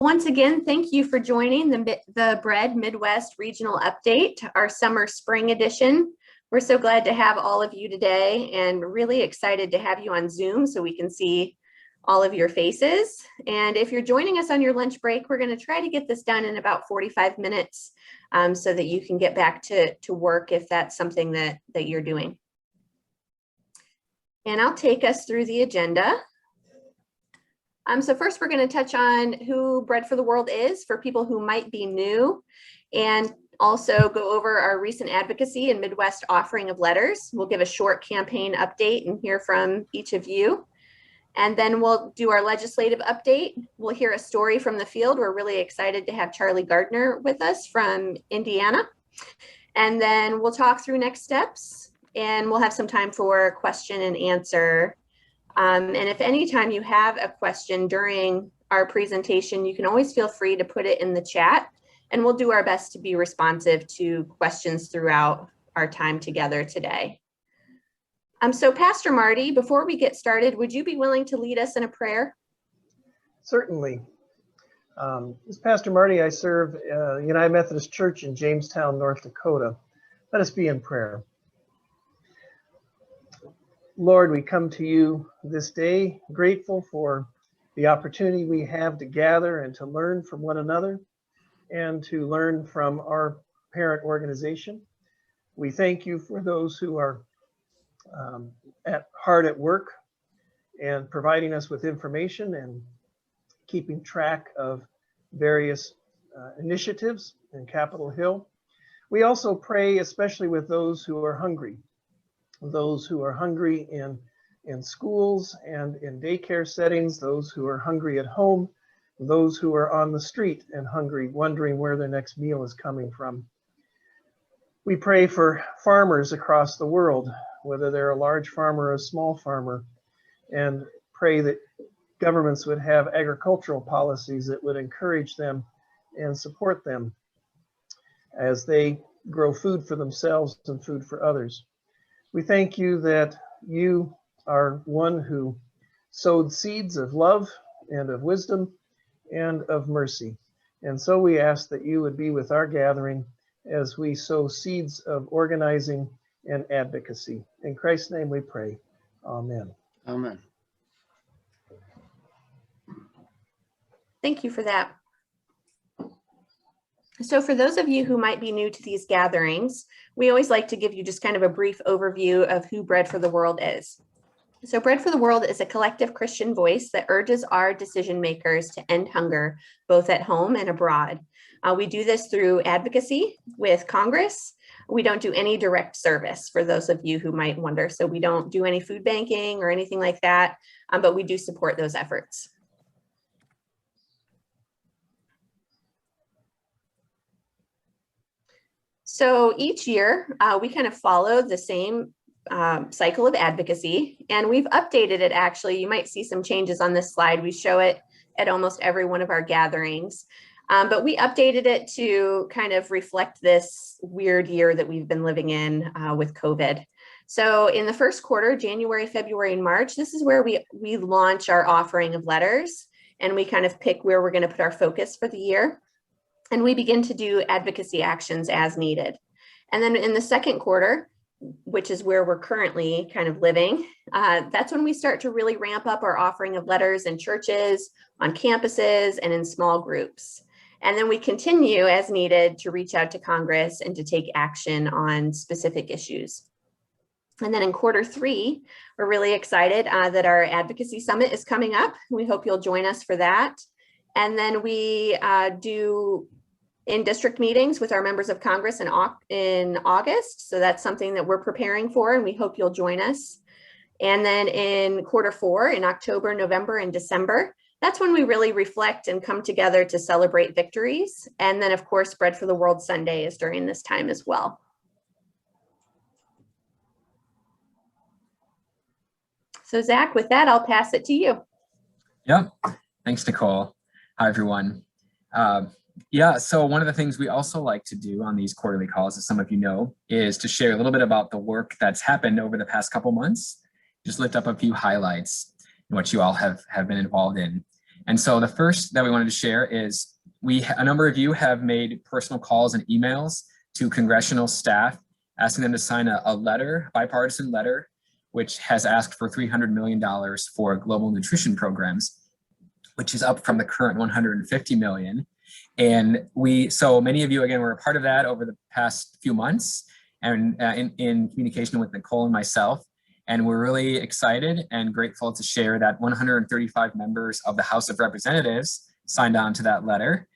Once again, thank you for joining the Bread Midwest Regional Update, our summer spring edition. We're so glad to have all of you today and really excited to have you on Zoom so we can see all of your faces. And if you're joining us on your lunch break, we're going to try to get this done in about 45 minutes so that you can get back to work if that's something that you're doing. And I'll take us through the agenda. So first, we're going to touch on who Bread for the World is for people who might be new, and also go over our recent advocacy and Midwest offering of letters. We'll give a short campaign update and hear from each of you. And then we'll do our legislative update. We'll hear a story from the field. We're really excited to have Charlie Gardner with us from Indiana. And then we'll talk through next steps, and we'll have some time for question and answer. And if anytime you have a question during our presentation, you can always feel free to put it in the chat, and we'll do our best to be responsive to questions throughout our time together today. So Pastor Marty, before we get started, would you be willing to lead us in a prayer? Certainly. This is Pastor Marty. I serve United Methodist Church in Jamestown, North Dakota. Let us be in prayer. Lord, we come to you this day grateful for the opportunity we have to gather and to learn from one another and to learn from our parent organization. We thank you for those who are hard at work and providing us with information and keeping track of various initiatives in Capitol Hill. We also pray especially with those who are hungry in schools and in daycare settings, those who are hungry at home, those who are on the street and hungry, wondering where their next meal is coming from. We pray for farmers across the world, whether they're a large farmer or a small farmer, and pray that governments would have agricultural policies that would encourage them and support them as they grow food for themselves and food for others. We thank you that you are one who sowed seeds of love and of wisdom and of mercy. And so we ask that you would be with our gathering as we sow seeds of organizing and advocacy. In Christ's name we pray. Amen. Amen. Thank you for that. So for those of you who might be new to these gatherings, we always like to give you just kind of a brief overview of who Bread for the World is. So Bread for the World is a collective Christian voice that urges our decision makers to end hunger, both at home and abroad. We do this through advocacy with Congress. We don't do any direct service, for those of you who might wonder. So we don't do any food banking or anything like that, but we do support those efforts. So each year, we kind of follow the same cycle of advocacy, and we've updated it actually. You might see some changes on this slide. We show it at almost every one of our gatherings, but we updated it to kind of reflect this weird year that we've been living in with COVID. So in the first quarter, January, February, and March, this is where we launch our offering of letters, and we kind of pick where we're going to put our focus for the year. And we begin to do advocacy actions as needed. And then in the second quarter, which is where we're currently kind of living, that's when we start to really ramp up our offering of letters in churches, on campuses, and in small groups. And then we continue as needed to reach out to Congress and to take action on specific issues. And then in quarter three, we're really excited that our advocacy summit is coming up. We hope you'll join us for that. And then we do in-district meetings with our members of Congress in August. So that's something that we're preparing for, and we hope you'll join us. And then in quarter four, in October, November, and December, that's when we really reflect and come together to celebrate victories. And then, of course, Bread for the World Sunday is during this time as well. So Zach, with that, I'll pass it to you. Yep. Thanks, Nicole. Hi, everyone. So one of the things we also like to do on these quarterly calls, as some of you know, is to share a little bit about the work that's happened over the past couple months. Just lift up a few highlights in what you all have been involved in. And so the first that we wanted to share is a number of you have made personal calls and emails to congressional staff asking them to sign a letter, bipartisan letter, which has asked for $300 million for global nutrition programs, which is up from the current $150 million. And so many of you, again, were a part of that over the past few months and in communication with Nicole and myself. And we're really excited and grateful to share that 135 members of the House of Representatives signed on to that letter,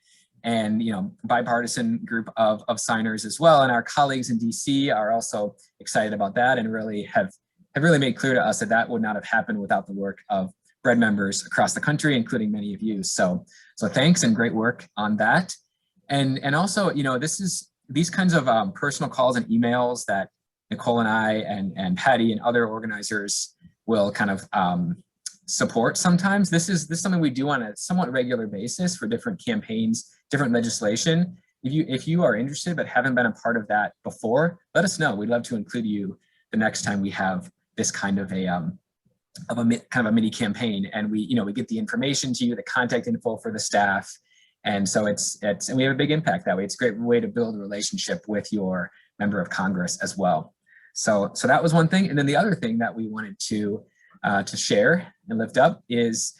and bipartisan group of signers as well. And our colleagues in DC are also excited about that and really have really made clear to us that that would not have happened without the work of BREAD members across the country, including many of you. So thanks and great work on that. And also, these kinds of personal calls and emails that Nicole and I and Patty and other organizers will kind of support sometimes. This is something we do on a somewhat regular basis for different campaigns, different legislation. If you are interested but haven't been a part of that before, let us know. We'd love to include you the next time we have this kind of a mini campaign, and we get the information to you, the contact info for the staff. And so and we have a big impact that way. It's a great way to build a relationship with your member of Congress as well. So that was one thing. And then the other thing that we wanted to share and lift up is,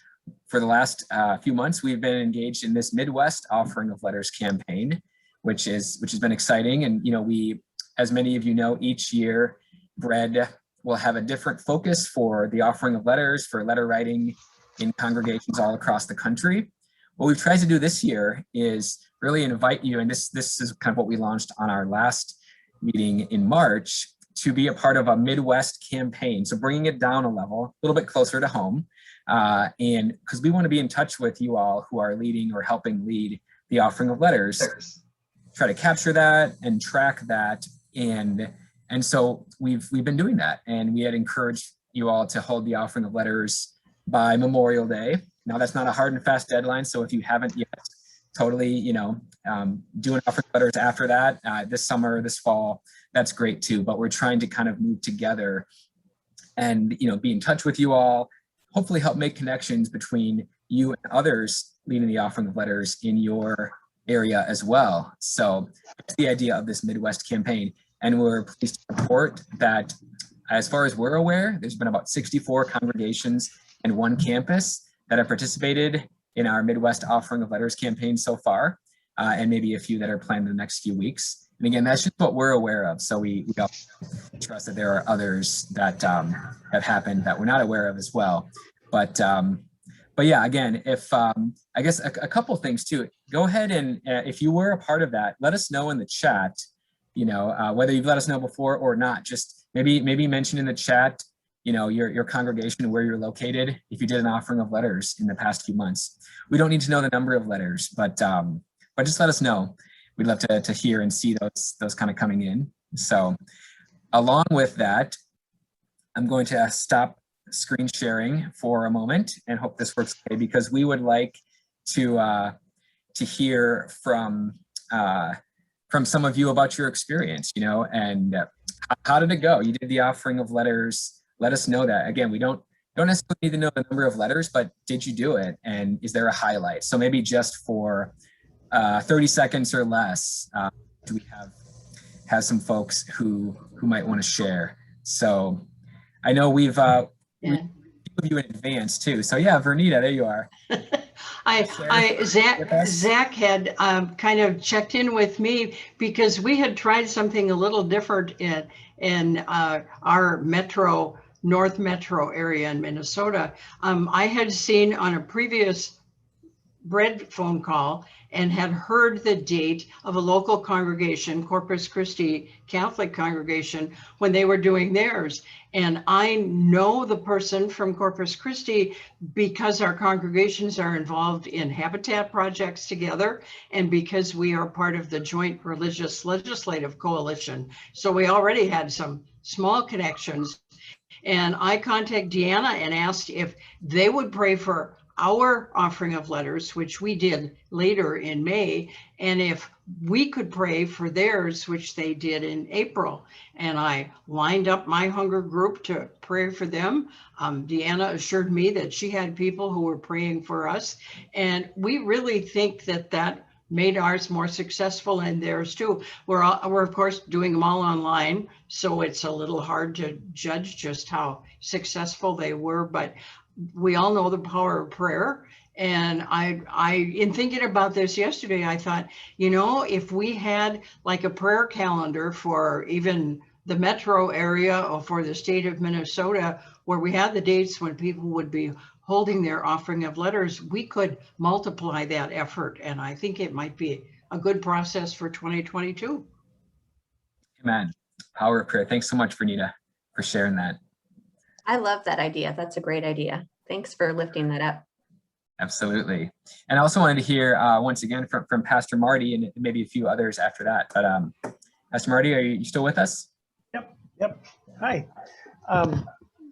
for the last few months, we've been engaged in this Midwest Offering of Letters campaign, which has been exciting. And we, as many of you know, each year BREAD will have a different focus for the offering of letters, for letter writing in congregations all across the country. What we've tried to do this year is really invite you, and this is kind of what we launched on our last meeting in March, to be a part of a Midwest campaign. So bringing it down a level, a little bit closer to home. And because we want to be in touch with you all who are leading or helping lead the offering of letters, try to capture that and track that. And so we've been doing that. And we had encouraged you all to hold the offering of letters by Memorial Day. Now that's not a hard and fast deadline. So if you haven't yet, totally, doing offering letters after that, this summer, this fall, that's great too. But we're trying to kind of move together and, be in touch with you all, hopefully help make connections between you and others leading the offering of letters in your area as well. So that's the idea of this Midwest campaign. And we're pleased to report that, as far as we're aware, there's been about 64 congregations and one campus that have participated in our Midwest Offering of Letters campaign so far, and maybe a few that are planned in the next few weeks. And again, that's just what we're aware of. So we trust that there are others that have happened that we're not aware of as well. But yeah, again, if I guess a couple things too. Go ahead and if you were a part of that, let us know in the chat. Whether you've let us know before or not. Just maybe mention in the chat, your congregation, where you're located, if you did an offering of letters in the past few months. We don't need to know the number of letters, but just let us know. We'd love to hear and see those kind of coming in. So along with that, I'm going to stop screen sharing for a moment and hope this works okay, because we would like to hear from some of you about your experience, and how did it go? You did the offering of letters. Let us know that. Again, we don't necessarily need to know the number of letters, but did you do it? And is there a highlight? So maybe just for 30 seconds or less, do we have some folks who might want to share? So I know we've you in advance too. So yeah, Vernita, there you are. Zach had kind of checked in with me because we had tried something a little different in our North Metro area in Minnesota. I had seen on a previous BREAD phone call and had heard the date of a local congregation, Corpus Christi Catholic congregation, when they were doing theirs. And I know the person from Corpus Christi because our congregations are involved in habitat projects together, and because we are part of the Joint Religious Legislative Coalition. So we already had some small connections. And I contacted Deanna and asked if they would pray for our offering of letters, which we did later in May, and if we could pray for theirs, which they did in April. And I lined up my hunger group to pray for them. Deanna assured me that she had people who were praying for us. And we really think that that made ours more successful and theirs too. We're of course doing them all online, so it's a little hard to judge just how successful they were, but we all know the power of prayer. And I, in thinking about this yesterday, I thought, you know, if we had like a prayer calendar for even the metro area or for the state of Minnesota, where we had the dates when people would be holding their offering of letters, we could multiply that effort. And I think it might be a good process for 2022. Amen. Power of prayer. Thanks so much, Vernita, for sharing that. I love that idea. That's a great idea. Thanks for lifting that up. Absolutely. And I also wanted to hear once again from Pastor Marty and maybe a few others after that. But Pastor Marty, are you still with us? Yep. Hi.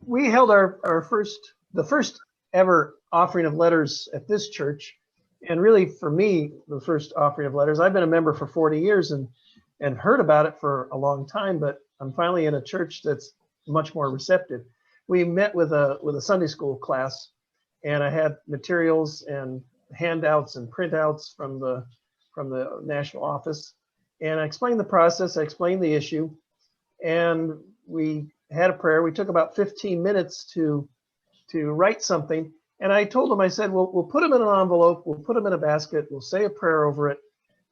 We held the first ever offering of letters at this church. And really for me, the first offering of letters, I've been a member for 40 years and heard about it for a long time, but I'm finally in a church that's much more receptive. We met with a Sunday school class, and I had materials and handouts and printouts from the national office. And I explained the process, I explained the issue, and we had a prayer. We took about 15 minutes to write something. And I told them, I said, well, we'll put them in an envelope, we'll put them in a basket, we'll say a prayer over it,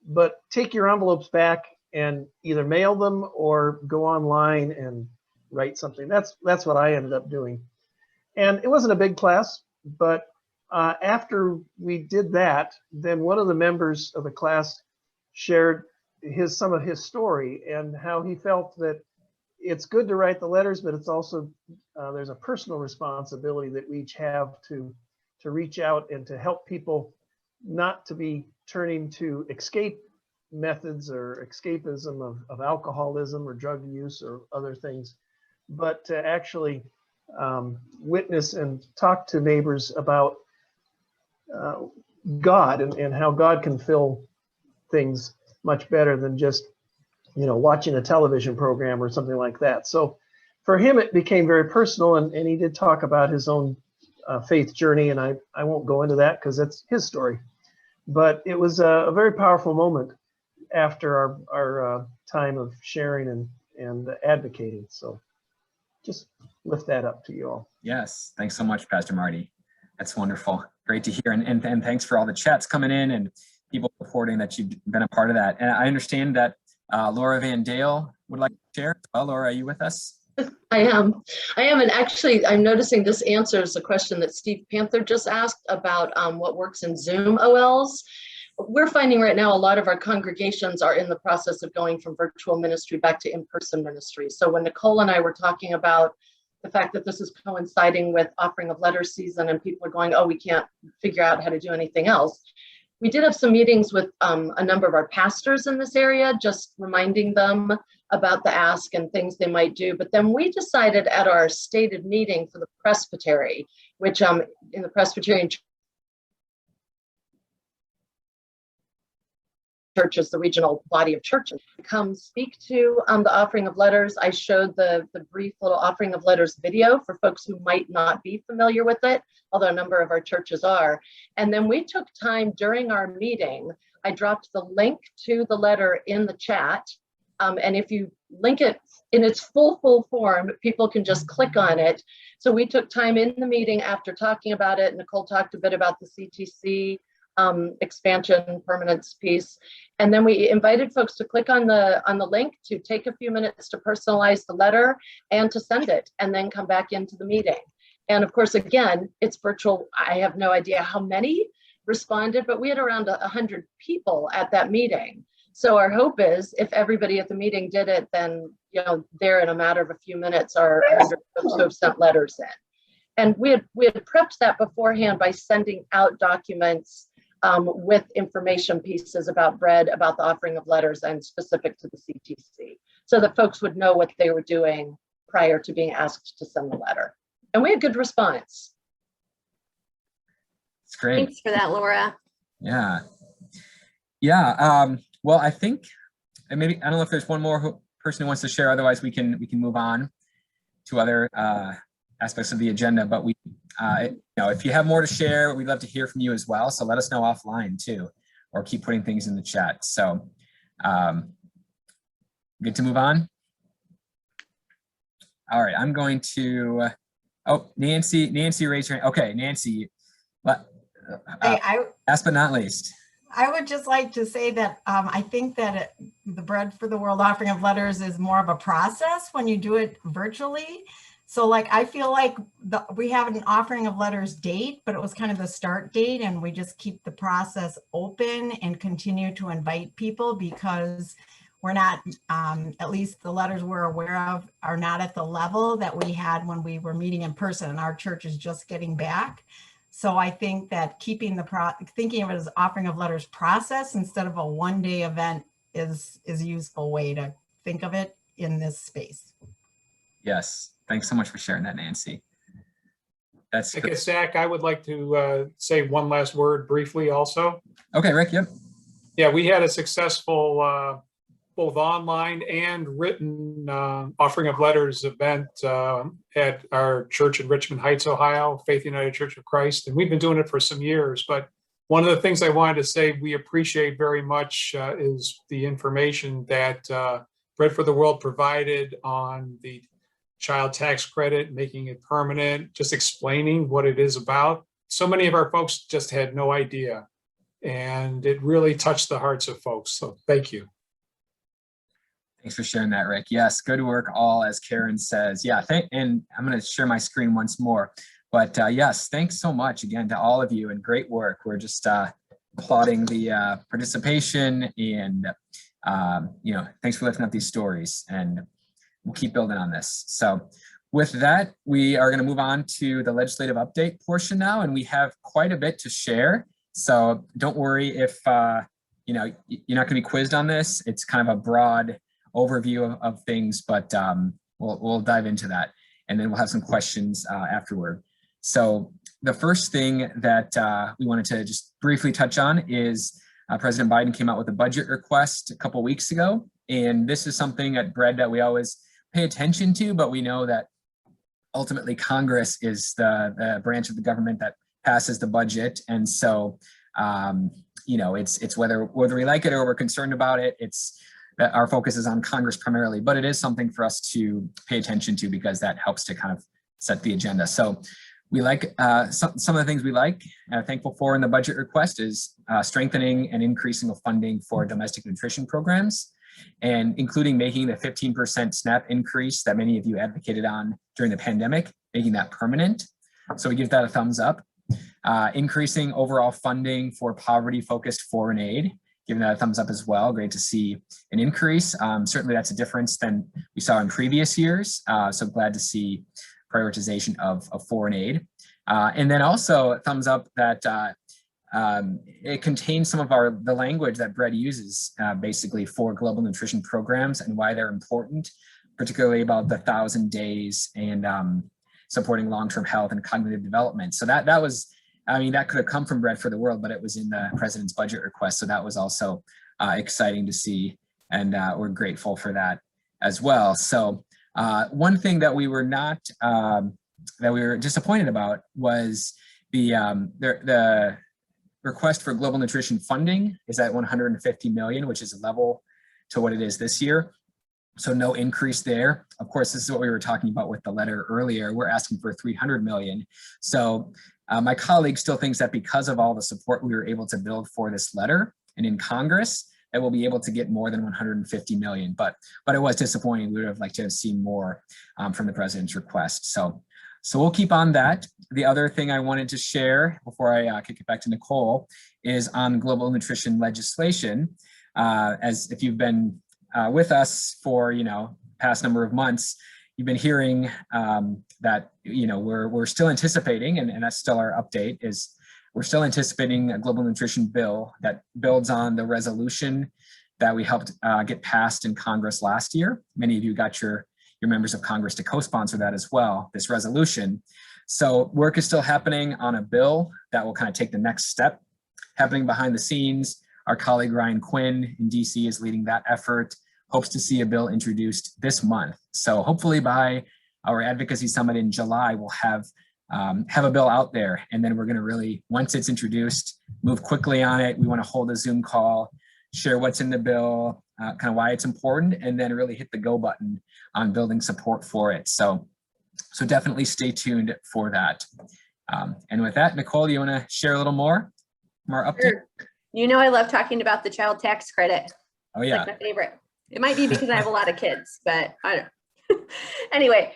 but take your envelopes back and either mail them or go online and write something. That's what I ended up doing. And it wasn't a big class, but after we did that, then one of the members of the class shared some of his story and how he felt that it's good to write the letters, but it's also there's a personal responsibility that we each have to reach out and to help people not to be turning to escape methods or escapism of alcoholism or drug use or other things, but to actually witness and talk to neighbors about God and how God can fill things much better than just, you know, watching a television program or something like that. So for him, it became very personal, and he did talk about his own faith journey, and I won't go into that because it's his story. But it was a very powerful moment after our time of sharing and advocating. So just lift that up to you all. Yes. Thanks so much, Pastor Marty. That's wonderful. Great to hear. And thanks for all the chats coming in and people reporting that you've been a part of that. And I understand that Laura Van Dale would like to share. Well, Laura, are you with us? I am. And actually, I'm noticing this answers the question that Steve Panther just asked about what works in Zoom OLs. We're finding right now a lot of our congregations are in the process of going from virtual ministry back to in-person ministry. So when Nicole and I were talking about the fact that this is coinciding with offering of letters season and people are going, oh, we can't figure out how to do anything else. We did have some meetings with a number of our pastors in this area, just reminding them about the ask and things they might do. But then we decided at our stated meeting for the presbytery, which in the Presbyterian churches, the regional body of churches, come speak to the offering of letters. I showed the brief little offering of letters video for folks who might not be familiar with it, although a number of our churches are. And then we took time during our meeting. I dropped the link to the letter in the chat. And if you link it in its full form, people can just click on it. So we took time in the meeting after talking about it. Nicole talked a bit about the CTC expansion permanence piece. And then we invited folks to click on the link to take a few minutes to personalize the letter and to send it and then come back into the meeting. And of course, again, it's virtual. I have no idea how many responded, but we had around 100 people at that meeting. So our hope is if everybody at the meeting did it, then, you know, there in a matter of a few minutes are 100 folks who have sent letters in. And we had prepped that beforehand by sending out documents with information pieces about bread, about the offering of letters, and specific to the CTC, so that folks would know what they were doing prior to being asked to send the letter. And we had good response. It's great. Thanks for that, Laura. Yeah. Yeah. Well, I think, and maybe, I don't know if there's one more person who wants to share, otherwise we can move on to other aspects of the agenda, but we, if you have more to share, we'd love to hear from you as well. So let us know offline too, or keep putting things in the chat. So good to move on. All right, I'm going to, Nancy raised her hand. Okay, Nancy, last but not least. I would just like to say that I think that the Bread for the World offering of letters is more of a process when you do it virtually. So like, I feel like we have an offering of letters date, but it was kind of the start date, and we just keep the process open and continue to invite people, because we're not, at least the letters we're aware of are not at the level that we had when we were meeting in person, and our church is just getting back. So I think that keeping thinking of it as offering of letters process instead of a one-day event is a useful way to think of it in this space. Yes, thanks so much for sharing that, Nancy. That's I guess, Zach, I would like to say one last word briefly also. Okay, Rick, yep. Yeah, we had a successful both online and written offering of letters event at our church in Richmond Heights, Ohio, Faith United Church of Christ. And we've been doing it for some years. But one of the things I wanted to say we appreciate very much is the information that Bread for the World provided on the child tax credit, making it permanent, just explaining what it is about. So many of our folks just had no idea. And it really touched the hearts of folks. So thank you. Thanks for sharing that, Rick. Yes, good work all, as Karen says. Yeah, and I'm going to share my screen once more. But yes, thanks so much again to all of you, and great work. We're just applauding the participation, and thanks for lifting up these stories, and we'll keep building on this. So with that, we are going to move on to the legislative update portion now, and we have quite a bit to share. So don't worry if you're not going to be quizzed on this. It's kind of a broad overview of things, but we'll dive into that, and then we'll have some questions afterward. So the first thing that we wanted to just briefly touch on is President Biden came out with a budget request a couple weeks ago, and this is something at Bread that we always pay attention to, but we know that ultimately Congress is the branch of the government that passes the budget, and so it's whether we like it or we're concerned about it. It's that our focus is on Congress primarily, but it is something for us to pay attention to because that helps to kind of set the agenda. So we like some of the things we like and are thankful for in the budget request is strengthening and increasing of funding for domestic nutrition programs, and including making the 15% SNAP increase that many of you advocated on during the pandemic, making that permanent. So we give that a thumbs up. Increasing overall funding for poverty-focused foreign aid, giving that a thumbs up as well. Great to see an increase. Certainly that's a difference than we saw in previous years. So glad to see prioritization of foreign aid. And then also a thumbs up that it contains some of the language that Bread uses basically for global nutrition programs and why they're important, particularly about the 1,000 days and supporting long-term health and cognitive development. So that was, that could have come from Bread for the World, but it was in the president's budget request. So that was also exciting to see, and we're grateful for that as well. So one thing that we were not, that we were disappointed about was the request for global nutrition funding is at $150 million, which is level to what it is this year. So no increase there. Of course, this is what we were talking about with the letter earlier. We're asking for $300 million. So my colleague still thinks that because of all the support we were able to build for this letter and in Congress, that we'll be able to get more than $150 million. But it was disappointing. We would have liked to have seen more from the president's request. So we'll keep on that. The other thing I wanted to share before I kick it back to Nicole is on global nutrition legislation. As if you've been with us for past number of months, you've been hearing that we're still anticipating, and that's still our update, is we're still anticipating a global nutrition bill that builds on the resolution that we helped get passed in Congress last year. Many of you got your members of Congress to co-sponsor that as well, this resolution. So work is still happening on a bill that will kind of take the next step. Happening behind the scenes, our colleague Ryan Quinn in DC is leading that effort, hopes to see a bill introduced this month. So hopefully by our advocacy summit in July, we'll have a bill out there, and then we're going to really, once it's introduced, move quickly on it. We want to hold a Zoom call, share what's in the bill, kind of why it's important, and then really hit the go button on building support for it. So definitely stay tuned for that. And with that, Nicole, you want to share a little more from our update? Sure. You know, I love talking about the child tax credit. Oh It's yeah. like my favorite. It might be because I have a lot of kids, but I don't know. Anyway,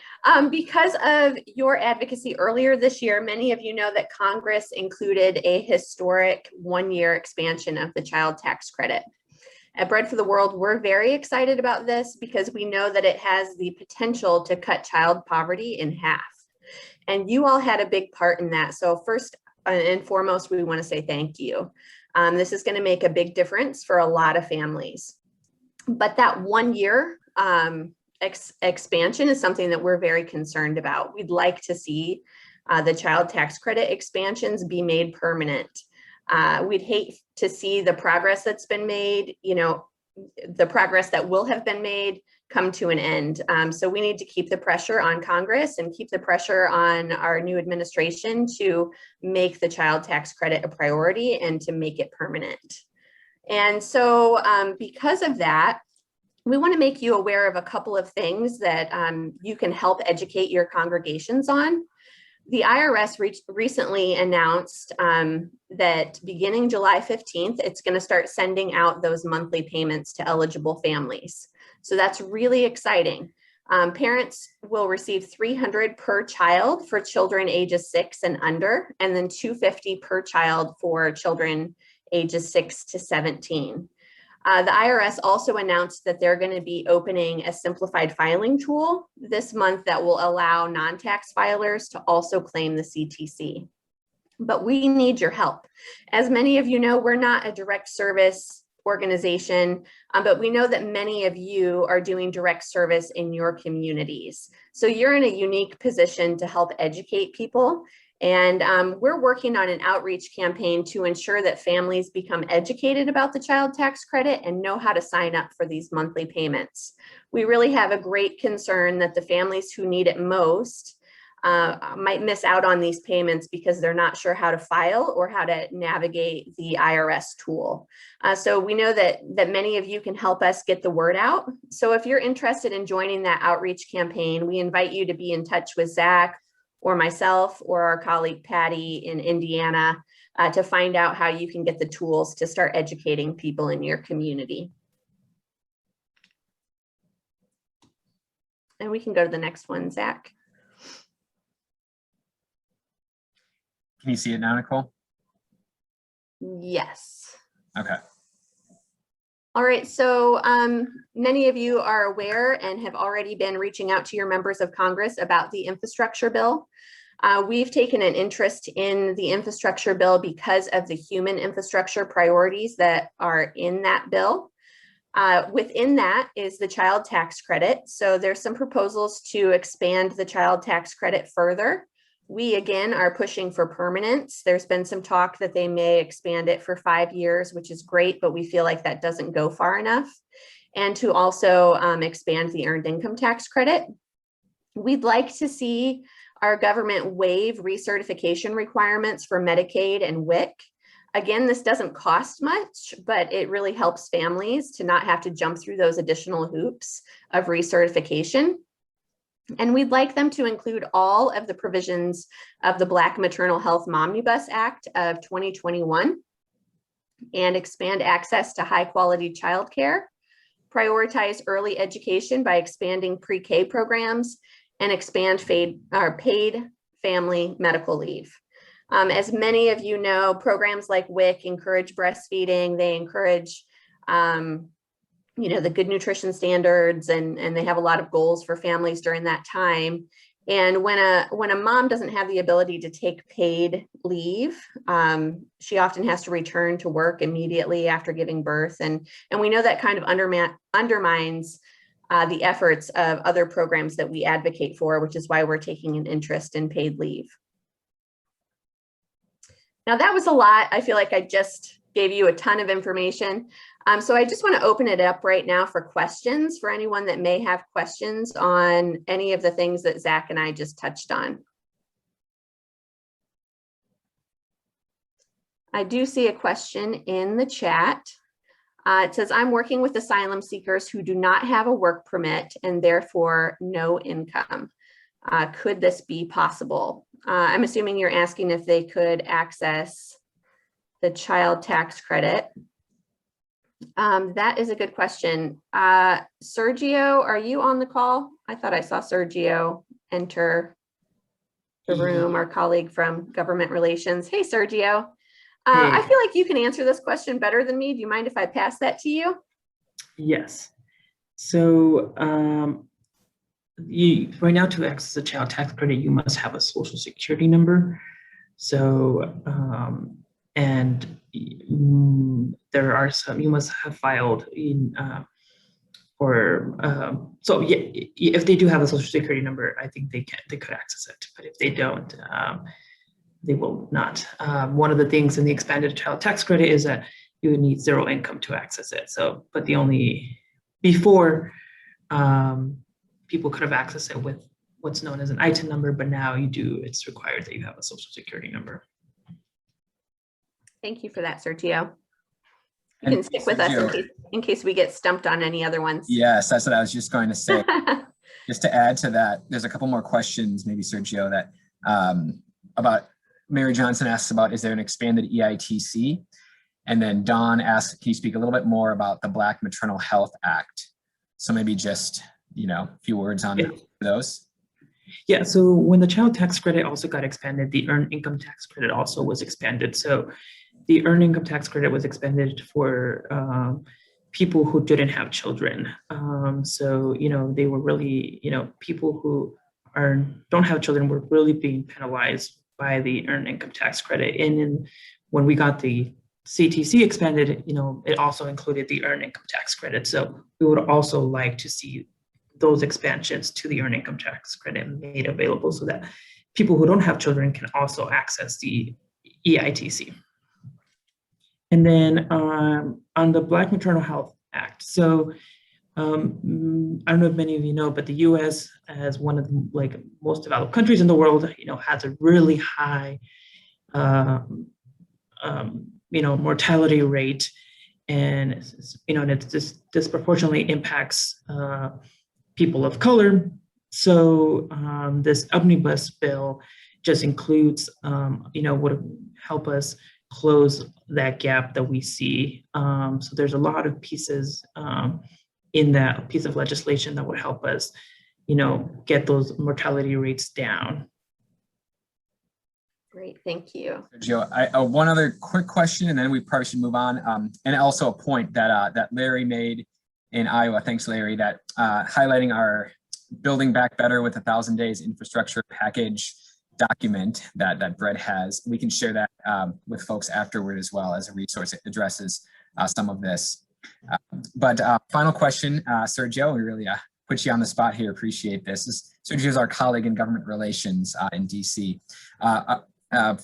because of your advocacy earlier this year, many of you know that Congress included a historic one-year expansion of the child tax credit. At Bread for the World, we're very excited about this because we know that it has the potential to cut child poverty in half. And you all had a big part in that. So first and foremost, we want to say thank you. This is going to make a big difference for a lot of families. But that 1 year expansion is something that we're very concerned about. We'd like to see the child tax credit expansions be made permanent. We'd hate to see the progress that's been made, you know, the progress that will have been made come to an end. So we need to keep the pressure on Congress and keep the pressure on our new administration to make the child tax credit a priority and to make it permanent. And so because of that, we want to make you aware of a couple of things that you can help educate your congregations on. The IRS recently announced that beginning July 15th, it's going to start sending out those monthly payments to eligible families. So that's really exciting. Parents will receive $300 per child for children ages 6 and under, and then $250 per child for children ages 6 to 17. The IRS also announced that they're going to be opening a simplified filing tool this month that will allow non-tax filers to also claim the CTC. But we need your help. As many of you know, we're not a direct service organization, but we know that many of you are doing direct service in your communities. So you're in a unique position to help educate people. And we're working on an outreach campaign to ensure that families become educated about the child tax credit and know how to sign up for these monthly payments. We really have a great concern that the families who need it most might miss out on these payments because they're not sure how to file or how to navigate the IRS tool. So we know that many of you can help us get the word out. So if you're interested in joining that outreach campaign, we invite you to be in touch with Zach or myself or our colleague Patty in Indiana to find out how you can get the tools to start educating people in your community. And we can go to the next one, Zach. Can you see it now, Nicole? Yes. Okay. All right, so many of you are aware and have already been reaching out to your members of Congress about the infrastructure bill. We've taken an interest in the infrastructure bill because of the human infrastructure priorities that are in that bill. Within that is the child tax credit. So there's some proposals to expand the child tax credit further. We, again, are pushing for permanence. There's been some talk that they may expand it for 5 years, which is great, but we feel like that doesn't go far enough. And to also expand the earned income tax credit. We'd like to see our government waive recertification requirements for Medicaid and WIC. Again, this doesn't cost much, but it really helps families to not have to jump through those additional hoops of recertification. And we'd like them to include all of the provisions of the Black Maternal Health Momnibus Act of 2021 and expand access to high quality childcare, prioritize early education by expanding pre-K programs, and expand paid family medical leave. As many of you know, programs like WIC encourage breastfeeding. They encourage the good nutrition standards, and they have a lot of goals for families during that time. And when a mom doesn't have the ability to take paid leave, she often has to return to work immediately after giving birth. And we know that kind of undermines the efforts of other programs that we advocate for, which is why we're taking an interest in paid leave. Now that was a lot. I feel like I just gave you a ton of information. So I just want to open it up right now for questions for anyone that may have questions on any of the things that Zach and I just touched on. I do see a question in the chat. It says, I'm working with asylum seekers who do not have a work permit and therefore no income. Could this be possible? I'm assuming you're asking if they could access the child tax credit. That is a good question. Sergio, are you on the call? I thought I saw Sergio enter the room, our colleague from government relations. Hey, Sergio. I feel like you can answer this question better than me. Do you mind if I pass that to you? Yes. So right now, to access the child tax credit, you must have a social security number. So there are some you must have filed in so yeah, if they do have a social security number, I think they could access it. But if they don't, they will not. One of the things in the expanded child tax credit is that you would need zero income to access it. So, but before people could have accessed it with what's known as an ITIN number, but now it's required that you have a social security number. Thank you for that, Sergio. You can stick with us in case we get stumped on any other ones. Yes, that's what I was just going to say. Just to add to that, there's a couple more questions, maybe Sergio, that about Mary Johnson asks about, is there an expanded EITC? And then Dawn asks, can you speak a little bit more about the Black Maternal Health Act? So maybe just, a few words on those. Yeah, so when the child tax credit also got expanded, the earned income tax credit also was expanded. So the earned income tax credit was expanded for people who didn't have children. So, they were really, people who don't have children were really being penalized by the earned income tax credit. And when we got the CTC expanded, it also included the earned income tax credit. So we would also like to see those expansions to the earned income tax credit made available so that people who don't have children can also access the EITC. And then on the Black Maternal Health Act. So I don't know if many of you know, but the US, as one of the most developed countries in the world, has a really high, mortality rate, and it just disproportionately impacts people of color. So this omnibus bill just includes, would help us close that gap that we see. So there's a lot of pieces in that piece of legislation that would help us, get those mortality rates down. Great, thank you. Joe, one other quick question, and then we probably should move on. And also a point that Larry made in Iowa. Thanks, Larry. That highlighting our Building Back Better with 1,000 Days infrastructure package document that Brett has. We can share that with folks afterward as well as a resource. It addresses some of this. But final question, Sergio, we really put you on the spot here. Appreciate this. Sergio is our colleague in government relations in DC.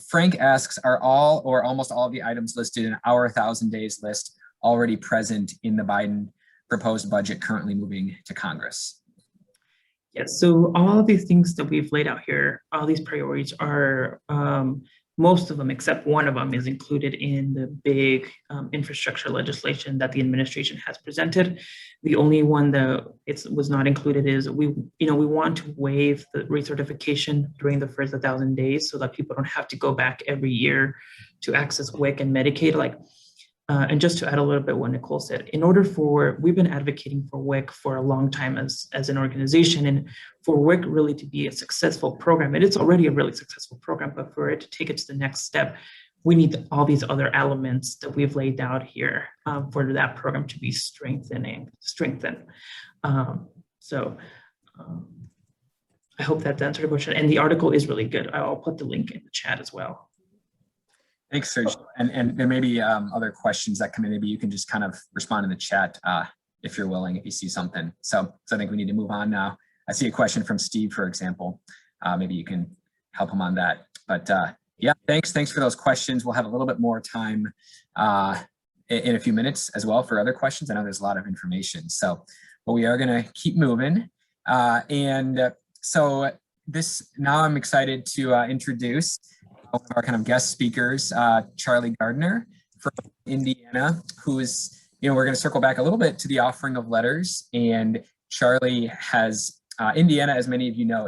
Frank asks, are all or almost all of the items listed in our 1,000 Days list already present in the Biden proposed budget currently moving to Congress? Yes, so all of these things that we've laid out here, all these priorities are, most of them except one of them is included in the big infrastructure legislation that the administration has presented. The only one that was not included is we want to waive the recertification during the first 1,000 days so that people don't have to go back every year to access WIC and Medicaid. And just to add a little bit what Nicole said, we've been advocating for WIC for a long time as an organization, and for WIC really to be a successful program, and it's already a really successful program, but for it to take it to the next step, we need all these other elements that we've laid out here for that program to be strengthened. I hope that answered the question, and the article is really good. I'll put the link in the chat as well. Thanks, Sergio. And there may be other questions that come in. Maybe you can just kind of respond in the chat if you're willing, if you see something. So I think we need to move on now. I see a question from Steve, for example. Maybe you can help him on that. But Yeah, thanks for those questions. We'll have a little bit more time in a few minutes as well for other questions. I know there's a lot of information, so but we are going to keep moving. So now I'm excited to introduce one of our kind of guest speakers, Charlie Gardner from Indiana, who's, we're going to circle back a little bit to the offering of letters. And Charlie has, Indiana, as many of you know,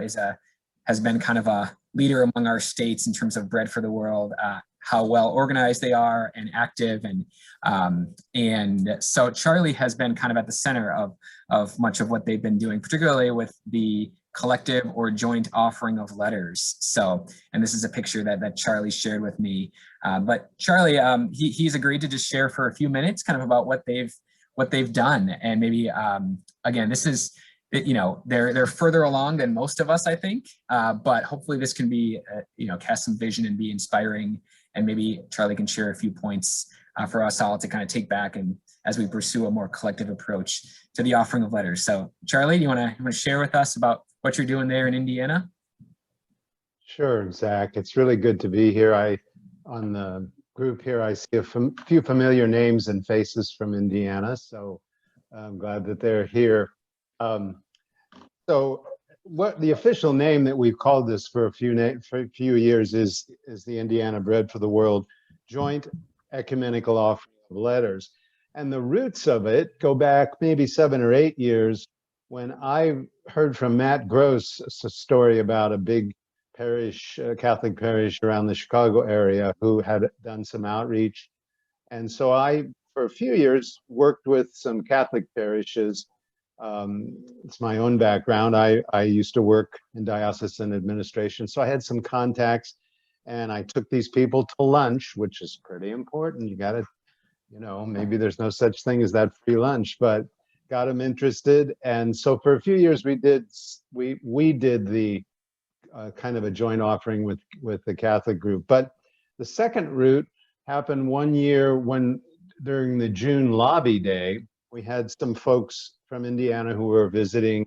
has been kind of a leader among our states in terms of Bread for the World, how well organized they are and active. And so Charlie has been kind of at the center of much of what they've been doing, particularly with the collective or joint offering of letters. So, and this is a picture that Charlie shared with me. But Charlie, he's agreed to just share for a few minutes kind of about what they've done. And maybe, again, this is, they're further along than most of us, I think, but hopefully this can be, cast some vision and be inspiring. And maybe Charlie can share a few points for us all to kind of take back and as we pursue a more collective approach to the offering of letters. So Charlie, you want to share with us about what you're doing there in Indiana? Sure, Zach. It's really good to be here. On the group here, I see a few familiar names and faces from Indiana, so I'm glad that they're here. So what the official name that we've called this for a few years is the Indiana Bread for the World Joint Ecumenical Offering of Letters. And the roots of it go back maybe 7 or 8 years when I heard from Matt Gross a story about a big parish, Catholic parish around the Chicago area who had done some outreach. And so I, for a few years, worked with some Catholic parishes. It's my own background. I used to work in diocesan administration, so I had some contacts, and I took these people to lunch, which is pretty important. You got to, maybe there's no such thing as that free lunch, but got them interested. And so for a few years, we did the kind of a joint offering with the Catholic group. But the second route happened one year when during the June lobby day, we had some folks from Indiana who were visiting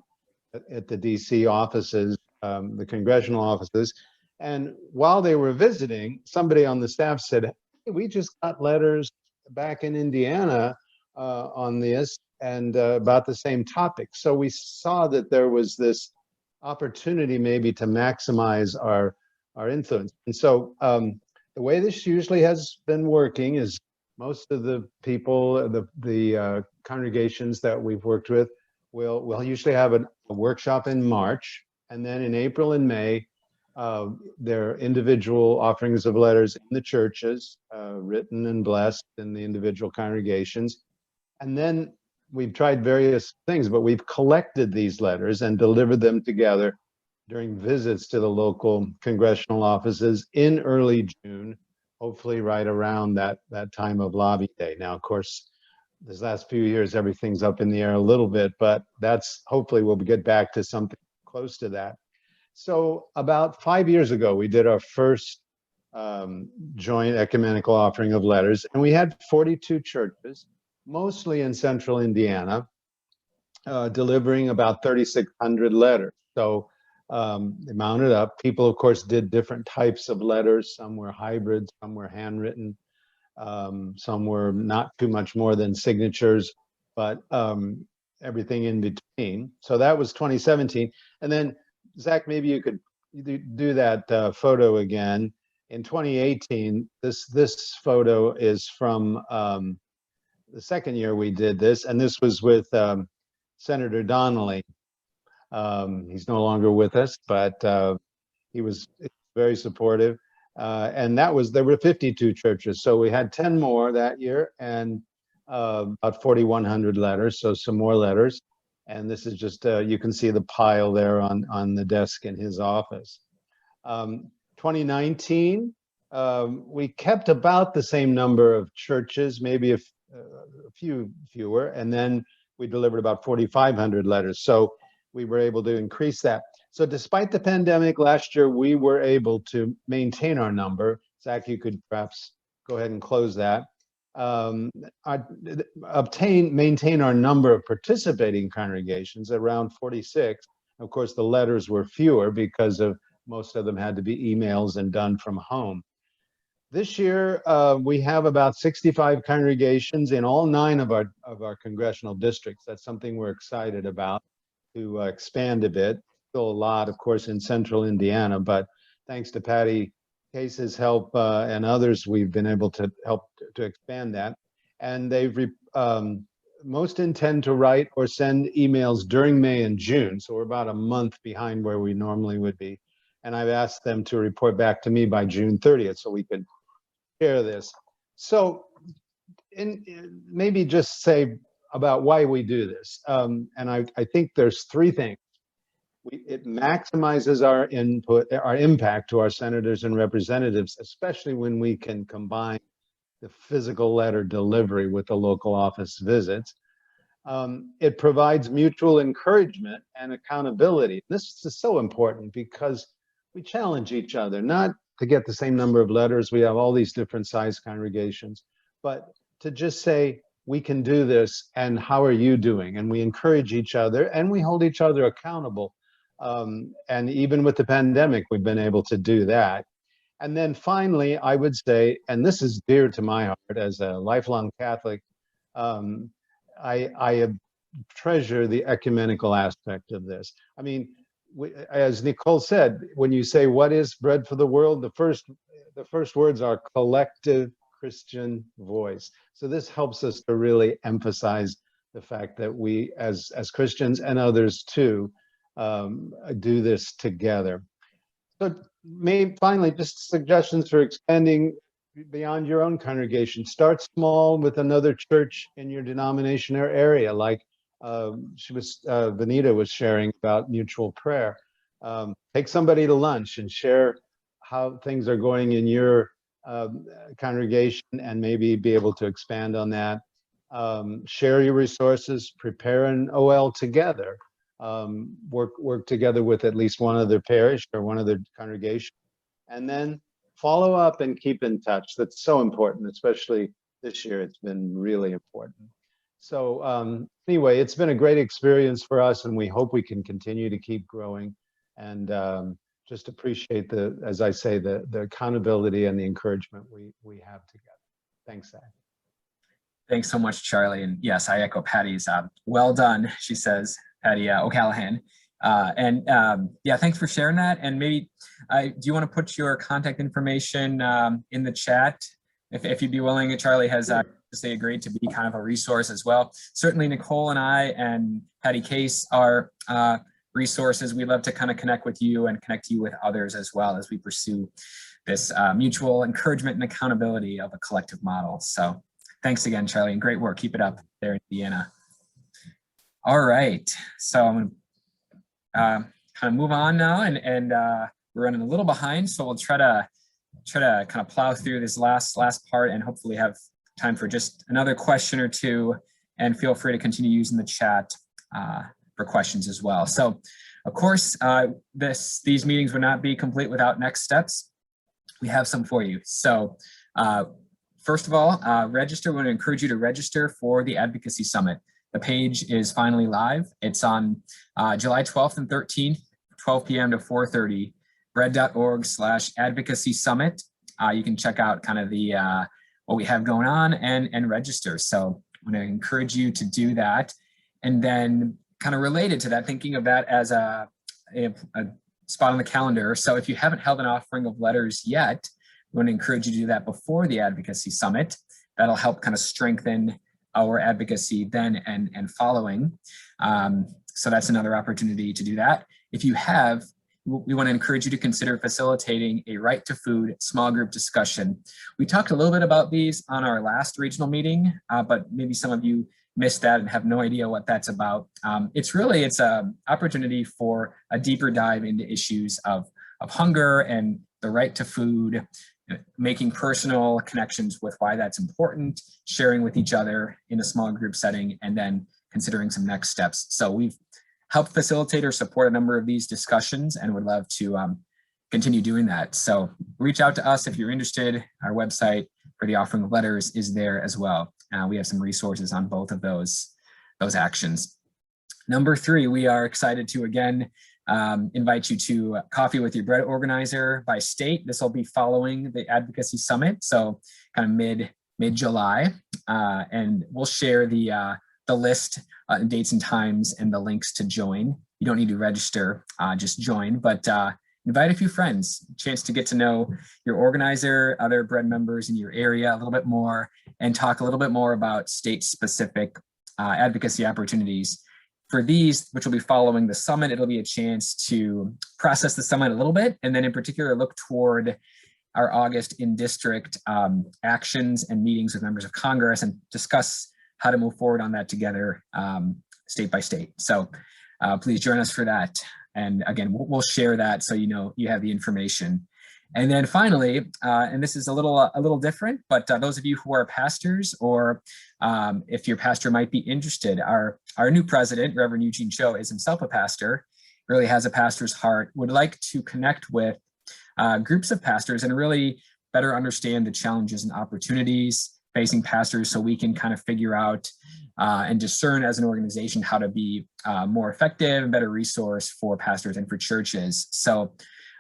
at the DC offices, the congressional offices. And while they were visiting, somebody on the staff said, "Hey, we just got letters back in Indiana on this and about the same topic." So we saw that there was this opportunity maybe to maximize our influence. And so the way this usually has been working is most of the people, the congregations that we've worked with will usually have a workshop in March, and then in April and May, their individual offerings of letters in the churches, written and blessed in the individual congregations. And then we've tried various things, but we've collected these letters and delivered them together during visits to the local congressional offices in early June, hopefully right around that time of lobby day. Now, of course, this last few years, everything's up in the air a little bit, but that's hopefully we'll get back to something close to that. So about 5 years ago, we did our first joint ecumenical offering of letters, and we had 42 churches, mostly in central Indiana, delivering about 3,600 letters. So they mounted up. People, of course, did different types of letters. Some were hybrid, some were handwritten, some were not too much more than signatures, but everything in between. So that was 2017. And then, Zach, maybe you could do that photo again. In 2018, this photo is from the second year we did this, and this was with Senator Donnelly. He's no longer with us, but he was very supportive. And there were 52 churches. So we had 10 more that year and about 4,100 letters. So some more letters. And this is just, you can see the pile there on the desk in his office. 2019, we kept about the same number of churches, maybe a few fewer. And then we delivered about 4,500 letters. So we were able to increase that. So despite the pandemic last year, we were able to maintain our number. Zach, you could perhaps go ahead and close that. Maintain our number of participating congregations around 46. Of course, the letters were fewer because of most of them had to be emails and done from home. This year, we have about 65 congregations in all 9 of our congressional districts. That's something we're excited about to expand a bit. Still a lot, of course, in central Indiana, but thanks to Patty Case's help and others, we've been able to help to expand that. And most intend to write or send emails during May and June. So we're about a month behind where we normally would be. And I've asked them to report back to me by June 30th so we could share this. So maybe just say about why we do this. And I think there's 3 things. It maximizes our input, our impact to our senators and representatives, especially when we can combine the physical letter delivery with the local office visits. It provides mutual encouragement and accountability. This is so important because we challenge each other, not to get the same number of letters. We have all these different size congregations, but to just say, we can do this, and how are you doing? And we encourage each other and we hold each other accountable. And even with the pandemic, we've been able to do that. And then finally, I would say, and this is dear to my heart as a lifelong Catholic, I treasure the ecumenical aspect of this. I mean, as Nicole said, when you say, what is Bread for the World? The first words are collective Christian voice. So this helps us to really emphasize the fact that we, as Christians and others too, do this together. So finally, just suggestions for expanding beyond your own congregation. Start small with another church in your denomination or area, like Vanita was sharing about mutual prayer. Take somebody to lunch and share how things are going in your congregation, and maybe be able to expand on that. Share your resources, prepare an OL together. Work together with at least one other parish or one other congregation, and then follow up and keep in touch. That's so important, especially this year. It's been really important. So anyway, it's been a great experience for us, and we hope we can continue to keep growing, and just appreciate as I say, the accountability and the encouragement we have together. Thanks, Zach. Thanks so much, Charlie. And yes, I echo Patty's well done, she says, Patty O'Callahan. Yeah, thanks for sharing that. And maybe, do you want to put your contact information in the chat? If you'd be willing. Charlie has agreed to be kind of a resource as well. Certainly Nicole and I and Patty Case are resources. We'd love to kind of connect with you and connect you with others as well as we pursue this mutual encouragement and accountability of a collective model. So thanks again, Charlie, and great work. Keep it up there in Indiana. All right, so I'm going to kind of move on now, and we're running a little behind, so we'll try to kind of plow through this last part and hopefully have time for just another question or two, and feel free to continue using the chat for questions as well. So of course, these meetings would not be complete without next steps. We have some for you. So first of all, register. We want to encourage you to register for the Advocacy Summit. The page is finally live. It's on July 12th and 13th, 12 p.m. to 4:30, bread.org/advocacy summit. You can check out kind of the what we have going on and register. So I'm going to encourage you to do that. And then kind of related to that, thinking of that as a spot on the calendar. So if you haven't held an offering of letters yet, we want to encourage you to do that before the Advocacy Summit. That'll help kind of strengthen our advocacy then and following. So that's another opportunity to do that. If you have, we want to encourage you to consider facilitating a right to food small group discussion. We talked a little bit about these on our last regional meeting, but maybe some of you missed that and have no idea what that's about. It's an opportunity for a deeper dive into issues of hunger and the right to food, making personal connections with why that's important, sharing with each other in a small group setting, and then considering some next steps. So we've helped facilitate or support a number of these discussions and would love to continue doing that. So reach out to us if you're interested. Our website for the offering of letters is there as well. We have some resources on both of those actions. Number 3, we are excited to again invite you to coffee with your bread organizer by state. This will be following the advocacy summit, so kind of mid-July, and we'll share the list, dates and times, and the links to join. You don't need to register, just join, but invite a few friends, chance to get to know your organizer, other bread members in your area a little bit more, and talk a little bit more about state-specific advocacy opportunities. For these, which will be following the summit, it'll be a chance to process the summit a little bit, and then in particular look toward our August in-district actions and meetings with members of Congress and discuss how to move forward on that together, state by state. So please join us for that. And again, we'll share that so you know you have the information. And then finally, and this is a little different, but those of you who are pastors, or if your pastor might be interested, our new president, Reverend Eugene Cho, is himself a pastor, really has a pastor's heart, would like to connect with groups of pastors and really better understand the challenges and opportunities facing pastors, so we can kind of figure out and discern as an organization how to be more effective and better resource for pastors and for churches. So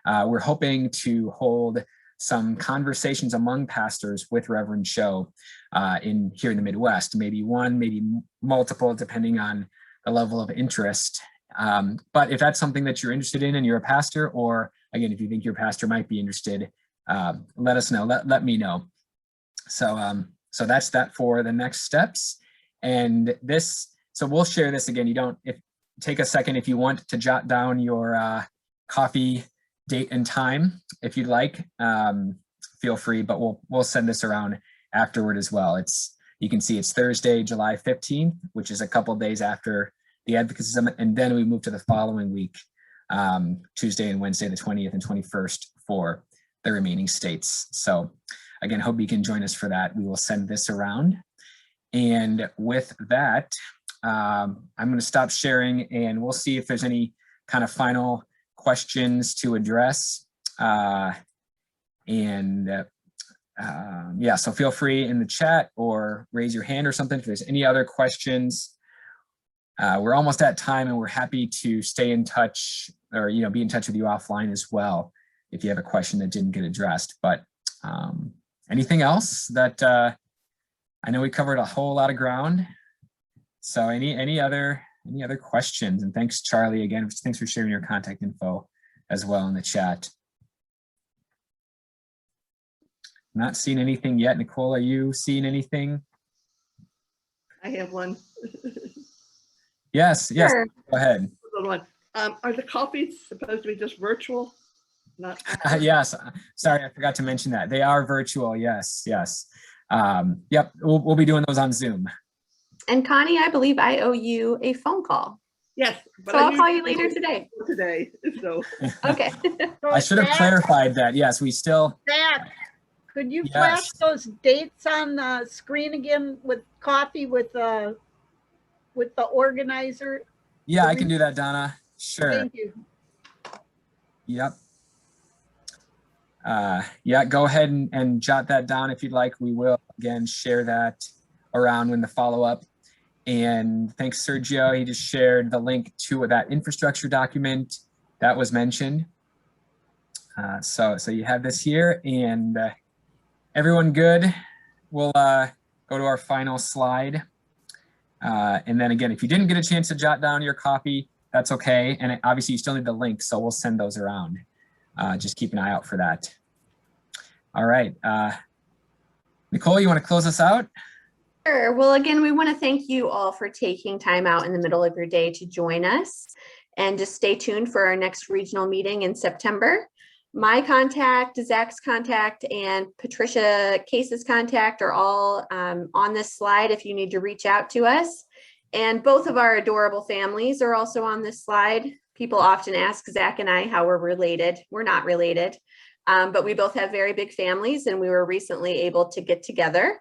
we're hoping to hold some conversations among pastors with Reverend Cho here in the Midwest, maybe one, maybe multiple, depending on the level of interest. But if that's something that you're interested in and you're a pastor, or again, if you think your pastor might be interested, let us know, let me know. So that's that for the next steps. And so we'll share this again. Take a second if you want to jot down your coffee date and time, if you'd like, feel free, but we'll send this around afterward as well. You can see it's Thursday, July 15th, which is a couple of days after the advocacy summit. And then we move to the following week, Tuesday and Wednesday, the 20th and 21st for the remaining states. So again, hope you can join us for that. We will send this around. And with that, I'm going to stop sharing, and we'll see if there's any kind of final questions to address. Yeah, so feel free in the chat or raise your hand or something if there's any other questions. We're almost at time, and we're happy to stay in touch, or be in touch with you offline as well if you have a question that didn't get addressed. But anything else that I know we covered a whole lot of ground. So any other questions? And thanks, Charlie, again. Thanks for sharing your contact info as well in the chat. Not seeing anything yet. Nicole, are you seeing anything? I have one. Yes, Sure. Go ahead. Are the coffees supposed to be just virtual? Not yes, sorry, I forgot to mention that. They are virtual, yes. Yep, we'll be doing those on Zoom. And Connie, I believe I owe you a phone call. Yes, but so I'll call you later today. So okay. I should have clarified that. Yes, we still. Zach, could you flash those dates on the screen again with coffee with the organizer? Yeah, I can do that, Donna. Sure. Thank you. Yep. Yeah, go ahead and jot that down if you'd like. We will again share that around when the follow-up. And thanks, Sergio. He just shared the link to that infrastructure document that was mentioned. So you have this here, and everyone good? We'll go to our final slide. And then again, if you didn't get a chance to jot down your copy, that's okay. And obviously you still need the link, so we'll send those around. Just keep an eye out for that. All right. Nicole, you want to close us out? Sure. Well, again, we want to thank you all for taking time out in the middle of your day to join us, and just stay tuned for our next regional meeting in September. My contact, Zach's contact, and Patricia Case's contact are all on this slide if you need to reach out to us. And both of our adorable families are also on this slide. People often ask Zach and I how we're related. We're not related, but we both have very big families, and we were recently able to get together.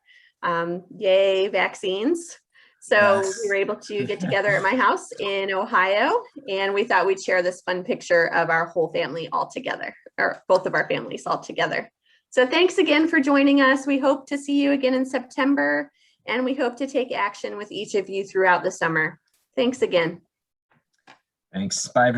Yay, vaccines. So we were able to get together at my house in Ohio, and we thought we'd share this fun picture of our whole family all together, or both of our families all together. So thanks again for joining us. We hope to see you again in September, and we hope to take action with each of you throughout the summer. Thanks again. Thanks. Bye.